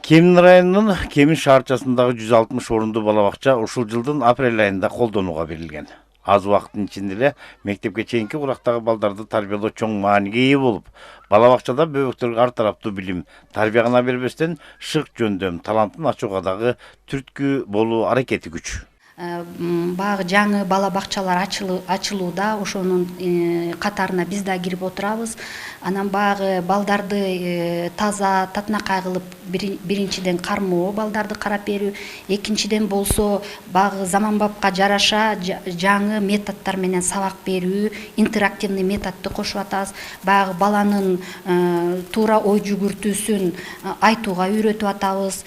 Кемин районунун Кемин шаарчасындагы 160 орунду балабакча ушул жылдын апрель айында колдонууга берилген. Аз убакыттын ичинде эле мектепке чейинки курактагы балдарды тарбиялоо чоң мааниге ээ болуп, балабакчада бөбөктөргө ар тараптуу билим, тарбия гана бербестен шык жөндөм, талантын ачууга дагы түрткү болуу аракети күч. Багы жаңы бала бакчалар ачылууда, ошонун катарына биз да кирип отурабыз. Анан багы балдарды таза, татынакай кылып биринчиден кармоо, балдарды карап берүү, экинчиден болсо багы заманбапка жараша жаңы методдор менен сабак берүү, интерактивный методду кошуп атабыз. Багы баланын туура ой жүгүртүүсүн айтууга үйрөтүп атабыз.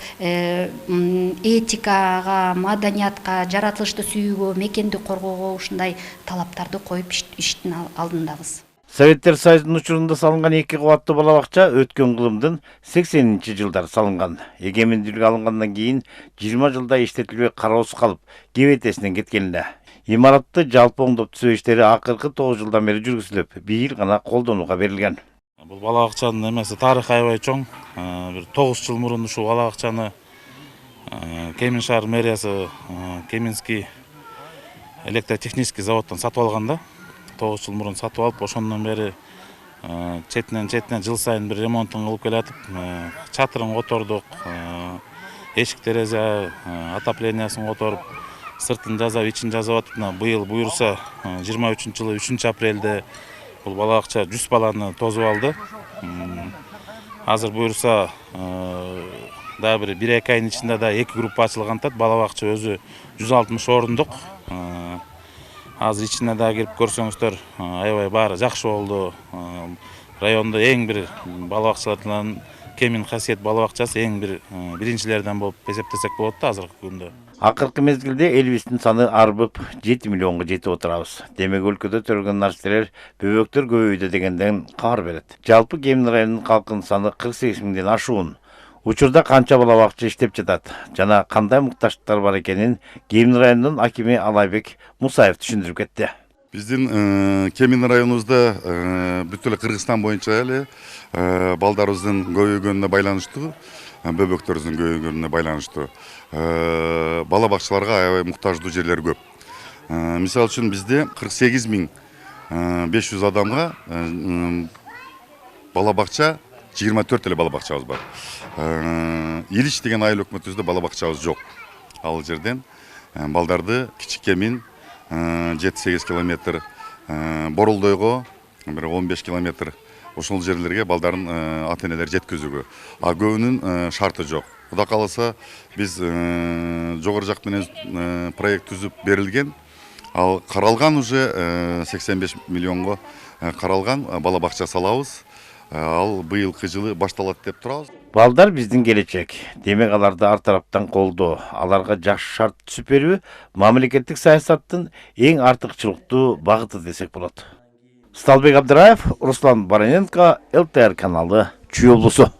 Этикага, маданиятка, жаратылышты сүйүүгө, мекенди коргоого ушундай талаптарды коюп иштин алдындабыз. Советтер Союзунун учурунда салынган 2 кубаттуу балабакча өткөн кылымдын 80-жылдары салынган. Эгемендүүлүк алынгандан кийин 20 жылда иштетилбей кароосуз калып, кебетесинен кеткен эле. Имаратты жалпы оңдоп түзөө иштери акыркы 9 жылдан бери жүргүзүлүп, бийил гана колдонууга берилген. Бул балабакчанын эмеси тарыхы аябай чоң. Бир 9 жыл мурун ушул балабакчаны Кемин шаар мэриясы Кеминский электротехнический заводдон сатып алган да. 9 жыл мурун сатып алып, ошондон бери четинен жыл сайын бир ремонтун кылып келатып, чатырын котордук, эшик терезе отоплениясын которуп, сыртын жазап, ичин жазып атып, быйыл буюрса 23-жылы 3 апрелде бул балабакча 100 баланы тосуп алды. Азыр буюрса да бир 1-2 айдын ичинде да 2 группа ачылган атат. Балабакча өзү 160 орундук. Азыр ичине да кирип көрсөңүздөр, аябай баары жакшы болду. Райондо эң бир балабакчалардан Кемин Касиет балабакчасы эң бир биринчилерден болуп эсептесек болот да азыркы күндө. Акыркы мезгилде элибиздин саны арбып 7 миллионго жетип отурабыз. Демек өлкөдө төрөлгөн нерселер бөбөктөр көбөйдү дегенден кабар берет. Жалпы Кемин районунун калкынын саны 48 миңден ашуун. Учурда канча балабакча иштеп жатат жана кандай мукташтыктар бар экенин Кемин районунун акими Алайбек Мусаев түшүндүрүп кетти. Биздин Кемин районубузда бүт эле Кыргызстан боюнча эле балдарыбыздын көбөйгөнүнө байланыштуу, бөбөктөрүбүздүн көбөйгөнүнө байланыштуу балабакчаларга аябай муктаждуу жерлер көп. Мисалы үчүн бизде 48.500 адамга балабакча 24 эле балабакчабыз бар. Илич деген айыл өкмөтүбүздө балабакчабыз жок. Ал жерден балдарды Кичи Кемин 7-8 километр, Борулдойго бир 15 километр ошол жерлерге балдарын ата-энелер жеткизүүгө. А көбүнүн шарты жок. Кудай кааласа биз жогору жак менен проект түзүп берилген. Ал каралган уже 85 миллионго каралган балабакча салабыз. Ал быйылкы жылы башталат деп турабыз. Балдар биздин келечек. Демек аларды ар тараптан колдоо, аларга жакшы шарт түзүп берүү мамлекеттик саясаттын эң артыкчылыктуу багыты десек болот. Сталбек Абдыраев, Руслан Бараненко, ЛТР каналы, Чүй облусу.